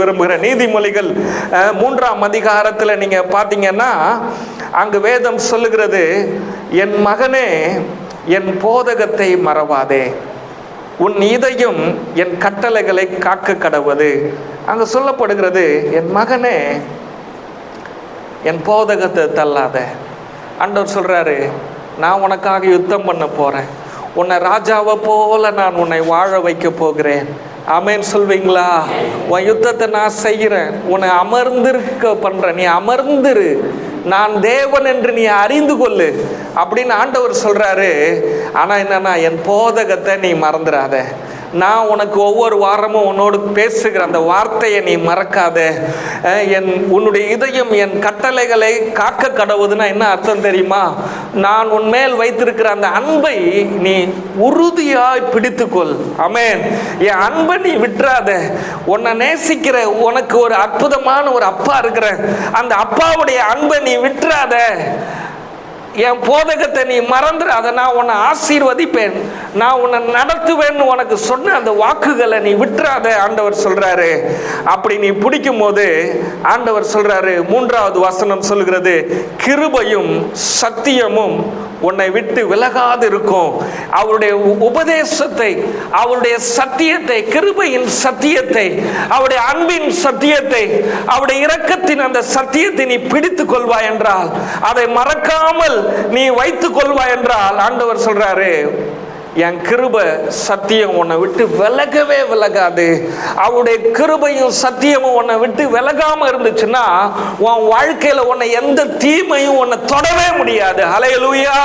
விரும்புகிற நீதிமொழிகள் 3ஆம் அதிகாரத்தில் நீங்க பாத்தீங்கன்னா அங்கு வேதம் சொல்லுகிறது, என் மகனே என் போதகத்தை மறவாதே, உன் இதயம் என் கட்டளைகளை காக்க கடவது. அங்க சொல்லப்படுகிறது, என் மகனே என் போதகத்தை தள்ளாத. ஆண்டவர் சொல்றாரு, நான் உனக்காக யுத்தம் பண்ண போறேன், உன்னை ராஜாவை போல நான் உன்னை வாழ வைக்க போகிறேன். ஆமென் சொல்வீங்களா? உன் யுத்தத்தை நான் செய்கிறேன், உன்னை அமர்ந்திருக்க பண்றேன், நீ அமர்ந்திரு, நான் தேவன் என்று நீ அறிந்து கொள்ளு அப்படின்னு ஆண்டவர் சொல்றாரு. ஆனா என்னன்னா, என் போதகத்தை நீ மறந்துடாத, நான் உனக்கு ஒவ்வொரு வாரமும் உன்னோடு பேசுகிற அந்த வார்த்தையை நீ மறக்காத, உன்னுடைய இதயம் என் கட்டளைகளை காக்க கடவுதுன்னா என்ன அர்த்தம் தெரியுமா? நான் உன்மேல் வைத்திருக்கிற அந்த அன்பை நீ உறுதியாய் பிடித்துக்கொள். ஆமென். என் அன்பை நீ விட்டுறாத. உன்னை நேசிக்கிற உனக்கு ஒரு அற்புதமான ஒரு அப்பா இருக்கிற அந்த அப்பாவுடைய அன்பை நீ விட்டுறாத. என் போதகத்தை நீ மறந்துடாத, நான் உன்னை ஆசீர்வதிப்பேன், நான் உன்னை நடத்துவேன்னு உனக்கு சொன்ன அந்த வாக்குகளை நீ விட்டுறாத ஆண்டவர் சொல்றாரு. அப்படி நீ பிடிக்கும் போது ஆண்டவர் சொல்றாரு, 3வது வசனம் சொல்கிறது, கிருபையும் சத்தியமும் உன்னை விட்டு விலகாது இருக்கும். அவருடைய உபதேசத்தை, அவருடைய சத்தியத்தை, கிருபையின் சத்தியத்தை, அவருடைய அன்பின் சத்தியத்தை, அவருடைய இரக்கத்தின் அந்த சத்தியத்தை நீ பிடித்துக் கொள்வாய் என்றால், அதை மறக்காமல் நீ வைத்துக் கொள்வாய் என்றால், ஆண்டவர் சொல்றாரு, என் கிருபை சத்தியம் உன்னை விட்டு விலகவே விலகாது. அவருடைய கிருபையும் சத்தியமும் உன்னை விட்டு விலகாம இருந்துச்சுன்னா உன் வாழ்க்கையில உன்னை எந்த தீமையும் உன்னை தொடவே முடியாது. ஹல்லேலூயா.